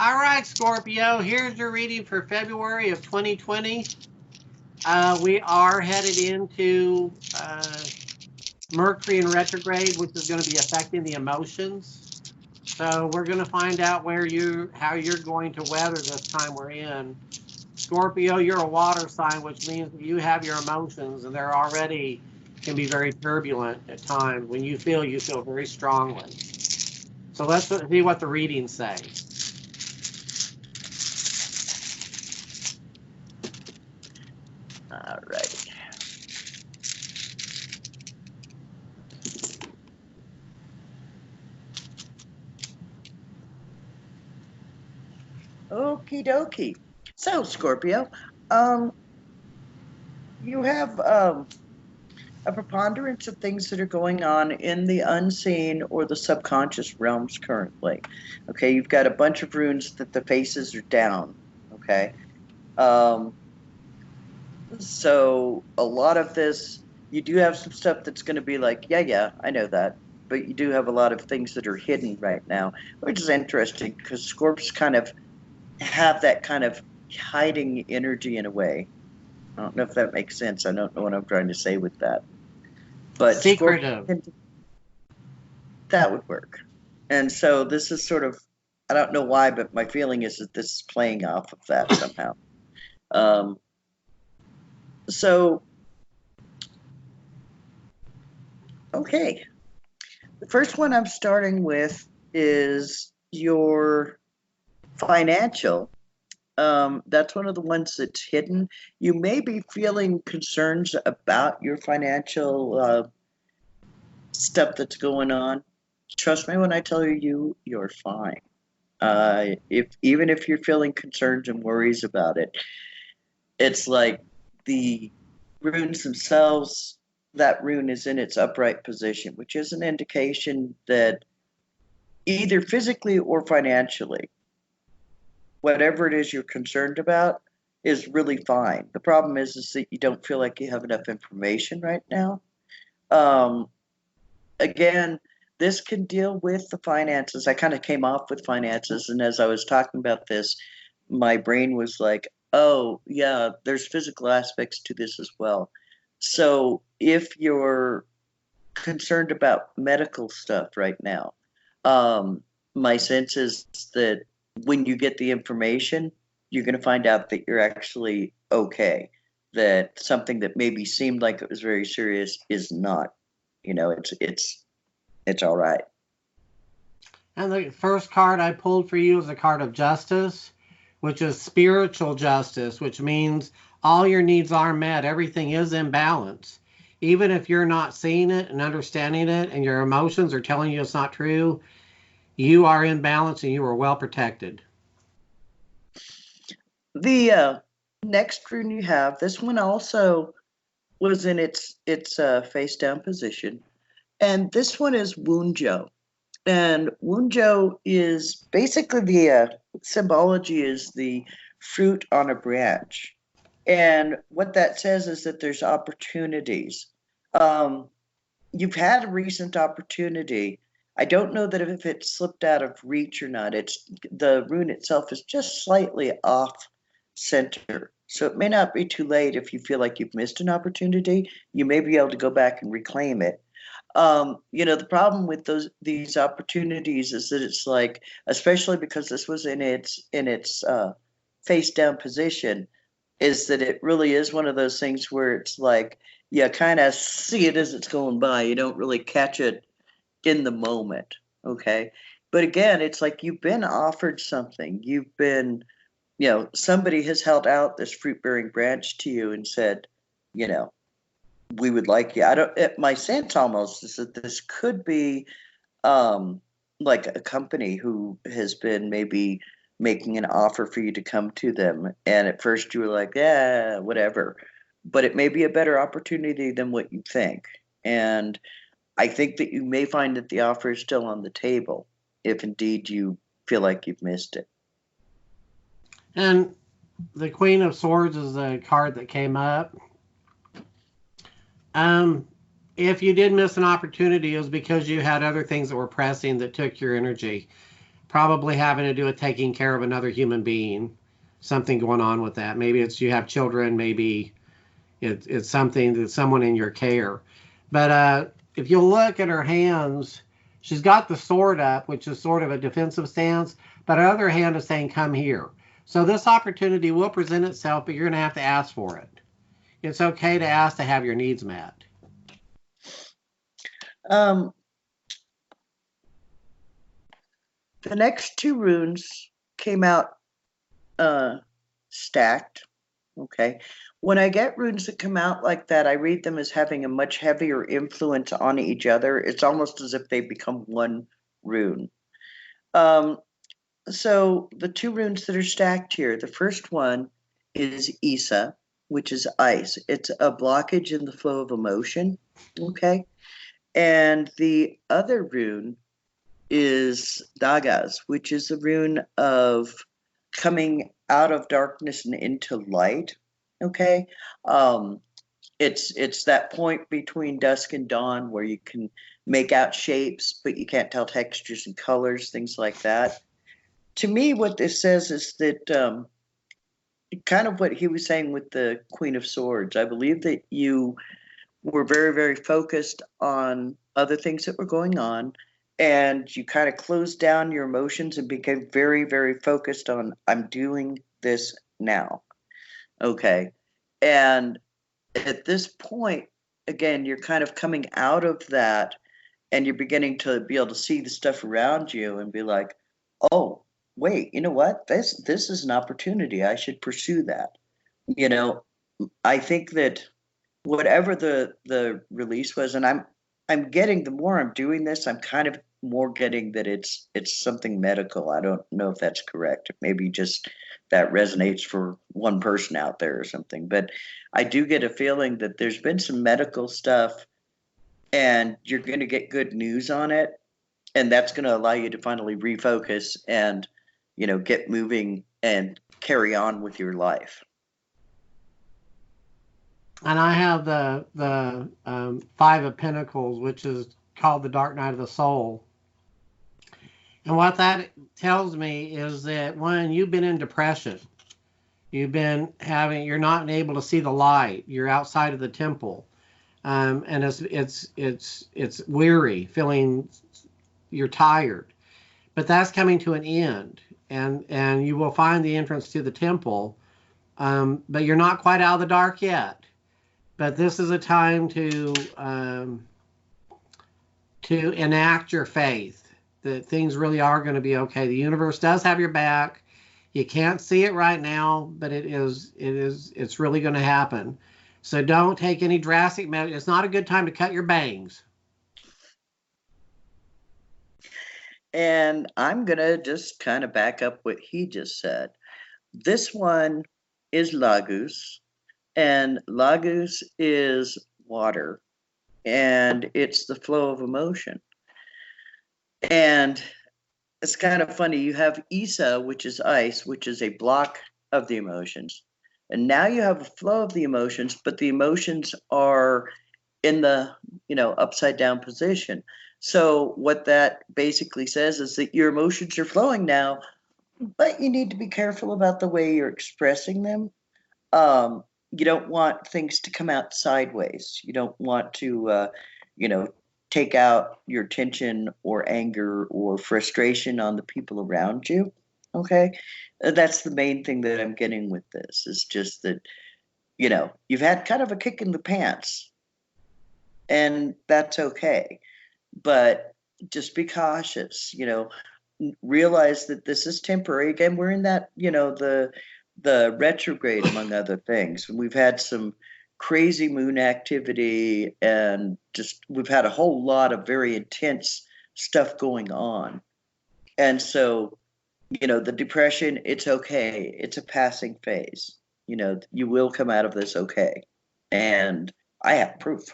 All right, Scorpio, here's your reading for February of 2020. We are headed into Mercury in retrograde, which is going to be affecting the emotions. So we're going to find out how you're going to weather this time we're in. Scorpio, you're a water sign, which means that you have your emotions, and they're already can be very turbulent at times. When you feel very strongly. So let's see what the readings say. All right. Okie dokie. So, Scorpio, you have a preponderance of things that are going on in the unseen or the subconscious realms currently. Okay, you've got a bunch of runes that the faces are down. Okay. So a lot of this, you do have some stuff that's going to be like, yeah, I know that. But you do have a lot of things that are hidden right now, which is interesting because Scorps kind of have that kind of hiding energy in a way. I don't know if that makes sense. I don't know what I'm trying to say with that. But Secretive. That would work. And so this is sort of, I don't know why, but my feeling is that this is playing off of that somehow. So, okay. The first one I'm starting with is your financial. That's one of the ones that's hidden. You may be feeling concerns about your financial stuff that's going on. Trust me when I tell you, you're fine. Even if you're feeling concerns and worries about it, it's like the runes themselves, that rune is in its upright position, which is an indication that either physically or financially, whatever it is you're concerned about is really fine. The problem is that you don't feel like you have enough information right now. Again, this can deal with the finances. I kind of came off with finances, and as I was talking about this, my brain was like, oh, yeah, there's physical aspects to this as well. So if you're concerned about medical stuff right now, my sense is that when you get the information, you're going to find out that you're actually okay, that something that maybe seemed like it was very serious is not. You know, it's all right. And the first card I pulled for you is a card of justice, which is spiritual justice, which means all your needs are met. Everything is in balance. Even if you're not seeing it and understanding it and your emotions are telling you it's not true, you are in balance and you are well protected. The next rune you have, this one also was in its face down position, and this one is Wunjo. And Wunjo is basically the symbology is the fruit on a branch. And what that says is that there's opportunities. You've had a recent opportunity. I don't know that if it slipped out of reach or not. It's the rune itself is just slightly off center. So it may not be too late if you feel like you've missed an opportunity. You may be able to go back and reclaim it. The problem with these opportunities is that it's like, especially because this was in its face down position, is that it really is one of those things where it's like you kind of see it as it's going by. You don't really catch it in the moment. Okay. But again, it's like you've been offered something. You've been, somebody has held out this fruit bearing branch to you and said, we would like you. My sense almost is that this could be like a company who has been maybe making an offer for you to come to them. And at first you were like, yeah, whatever. But it may be a better opportunity than what you think. And I think that you may find that the offer is still on the table if indeed you feel like you've missed it. And the Queen of Swords is the card that came up. If you did miss an opportunity, it was because you had other things that were pressing that took your energy. probably having to do with taking care of another human being. Something going on with that. Maybe it's you have children. Maybe it's something that someone in your care. But if you look at her hands, she's got the sword up, which is sort of a defensive stance. But her other hand is saying, "Come here." So this opportunity will present itself, but you're going to have to ask for it. It's okay to ask to have your needs met. The next two runes came out stacked. Okay. When I get runes that come out like that, I read them as having a much heavier influence on each other. It's almost as if they become one rune. So the two runes that are stacked here, the first one is Isa, which is ice. It's a blockage in the flow of emotion. Okay. And the other rune is Dagas, which is the rune of coming out of darkness and into light. Okay. It's that point between dusk and dawn where you can make out shapes, but you can't tell textures and colors, things like that. To me, what this says is that kind of what he was saying with the Queen of Swords. I believe that you were very, very focused on other things that were going on, and you kind of closed down your emotions and became very, very focused on, I'm doing this now. Okay. And at this point, again, you're kind of coming out of that and you're beginning to be able to see the stuff around you and be like, oh, wait, you know what? This is an opportunity. I should pursue that. You know, I think that whatever the release was, and I'm getting, the more I'm doing this, I'm kind of more getting that it's something medical. I don't know if that's correct. Maybe just that resonates for one person out there or something. But I do get a feeling that there's been some medical stuff and you're going to get good news on it. And that's going to allow you to finally refocus and, you know, get moving and carry on with your life. And I have the Five of Pentacles, which is called the Dark Night of the Soul. And what that tells me is that, one, you've been in depression. You're not able to see the light. You're outside of the temple. And it's weary, feeling you're tired. But that's coming to an end. And you will find the entrance to the temple. But you're not quite out of the dark yet. But this is a time to enact your faith that things really are going to be okay. The universe does have your back. You can't see it right now, but it's really going to happen. So don't take any drastic measures. It's not a good time to cut your bangs. And I'm going to just kind of back up what he just said. This one is Laguz, and Laguz is water, and it's the flow of emotion. And it's kind of funny. You have Isa, which is ice, which is a block of the emotions. And now you have a flow of the emotions, but the emotions are in the, upside down position. So what that basically says is that your emotions are flowing now, but you need to be careful about the way you're expressing them. You don't want things to come out sideways. You don't want to, take out your tension or anger or frustration on the people around you. Okay. That's the main thing that I'm getting with this, is just that, you've had kind of a kick in the pants, and that's okay. But just be cautious, realize that this is temporary. Again, we're in that, the retrograde, among other things. We've had some crazy moon activity, and just we've had a whole lot of very intense stuff going on. And so, the depression, it's okay. It's a passing phase. You will come out of this okay. And I have proof.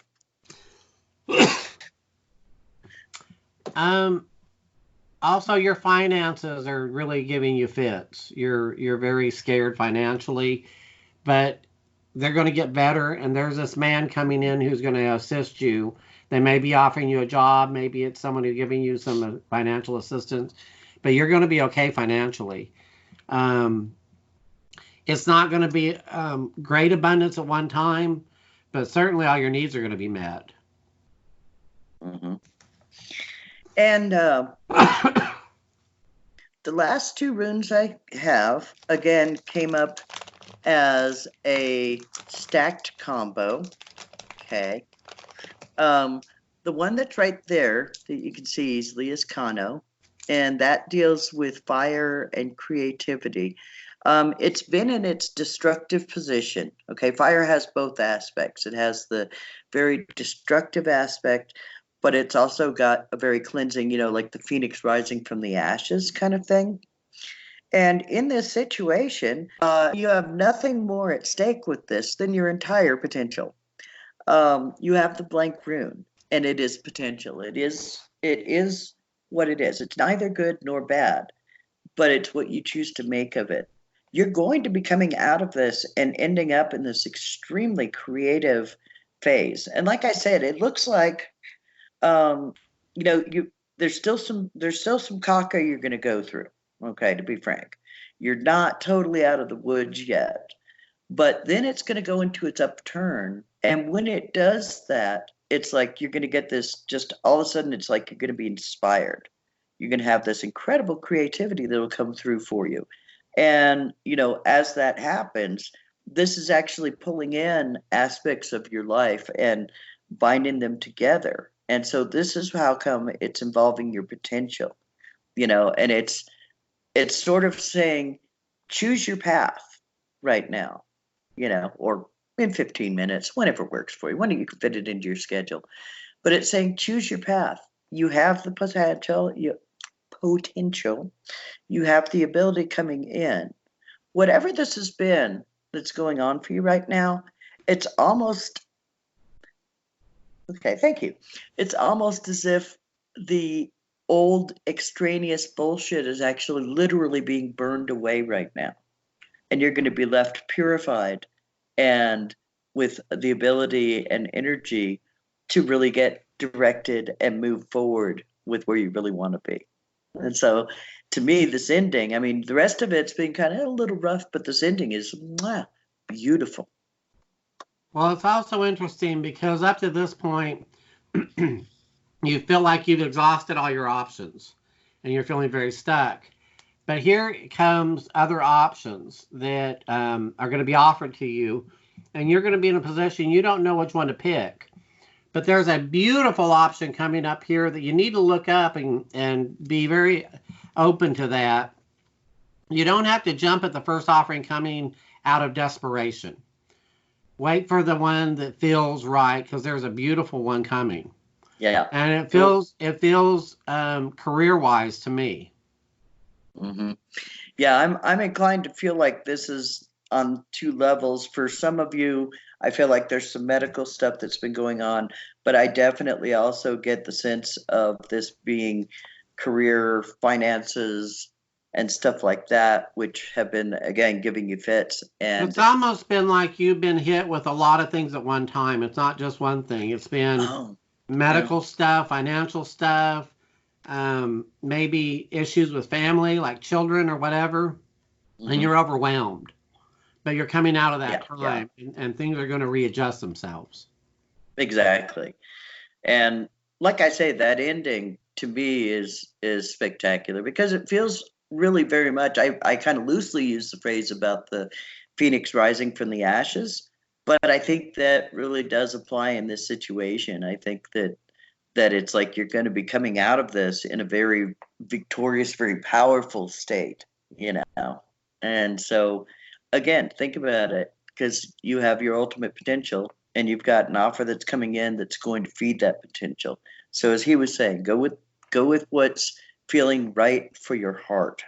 Also, your finances are really giving you fits. You're very scared financially, but they're going to get better. And there's this man coming in who's going to assist you. They may be offering you a job. Maybe it's someone who's giving you some financial assistance. but you're going to be okay financially. It's not going to be great abundance at one time, but certainly all your needs are going to be met. Mm-hmm. And the last two runes I have, again, came up as a stacked combo. Okay. The one that's right there that you can see easily is Kano, and that deals with fire and creativity. It's been in its destructive position. Okay, fire has both aspects. It has the very destructive aspect, but it's also got a very cleansing, like the phoenix rising from the ashes kind of thing. And in this situation, you have nothing more at stake with this than your entire potential. You have the blank rune, and it is potential. It is what it is. It's neither good nor bad, but it's what you choose to make of it. You're going to be coming out of this and ending up in this extremely creative phase. And like I said, it looks like there's still some caca you're going to go through. Okay, to be frank, you're not totally out of the woods yet, but then it's going to go into its upturn. And when it does that, it's like you're going to get this, just all of a sudden, it's like you're going to be inspired. You're going to have this incredible creativity that will come through for you. And, as that happens, this is actually pulling in aspects of your life and binding them together. And so this is how come it's involving your potential, and it's sort of saying, choose your path right now, or in 15 minutes, whenever works for you, when you can fit it into your schedule. But it's saying, choose your path. You have the potential, you have the ability coming in. Whatever this has been that's going on for you right now, it's almost, okay, thank you. It's almost as if the old extraneous bullshit is actually literally being burned away right now. And you're going to be left purified and with the ability and energy to really get directed and move forward with where you really want to be. And so, to me, this ending, I mean, the rest of it's been kind of a little rough, but this ending is beautiful. Well, it's also interesting because up to this point, you feel like you've exhausted all your options and you're feeling very stuck. But here comes other options that are going to be offered to you, and you're going to be in a position you don't know which one to pick. But there's a beautiful option coming up here that you need to look up and be very open to that. You don't have to jump at the first offering coming out of desperation. Wait for the one that feels right, because there's a beautiful one coming. Yeah. And it feels career-wise to me. Mm-hmm. Yeah, I'm inclined to feel like this is on two levels. For some of you, I feel like there's some medical stuff that's been going on, but I definitely also get the sense of this being career, finances, and stuff like that, which have been, again, giving you fits. And it's almost been like you've been hit with a lot of things at one time. It's not just one thing. It's been medical stuff, financial stuff, maybe issues with family, like children or whatever, and you're overwhelmed. But you're coming out of that time, and things are going to readjust themselves. Exactly. And like I say, that ending to me is spectacular because it feels really very much, I kind of loosely use the phrase about the phoenix rising from the ashes, but I think that really does apply in this situation. I think that it's like you're going to be coming out of this in a very victorious, very powerful state, And so, again, think about it, because you have your ultimate potential and you've got an offer that's coming in that's going to feed that potential. So as he was saying, go with what's feeling right for your heart.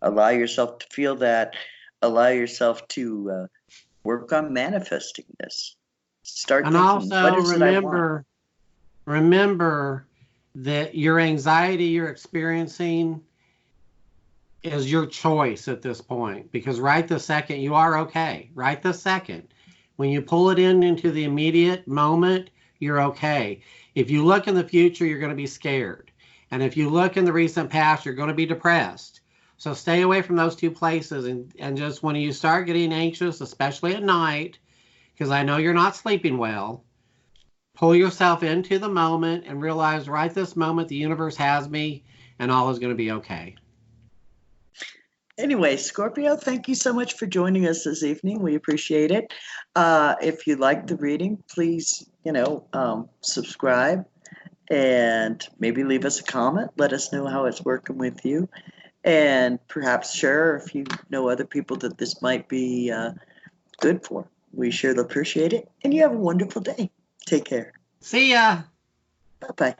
Allow yourself to feel that. Allow yourself to work on manifesting this. Start and thinking, also what is remember that your anxiety you're experiencing is your choice at this point, because right this second you are okay. Right this second, when you pull it into the immediate moment, you're okay. If you look in the future, you're going to be scared. And if you look in the recent past, you're going to be depressed. So stay away from those two places. And just when you start getting anxious, especially at night, because I know you're not sleeping well, pull yourself into the moment and realize right this moment the universe has me and all is going to be okay. Anyway, Scorpio, thank you so much for joining us this evening. We appreciate it. If you like the reading, please, subscribe and maybe leave us a comment. Let us know how it's working with you. And perhaps share if you know other people that this might be good for. We sure appreciate it. And you have a wonderful day. Take care. See ya. Bye-bye.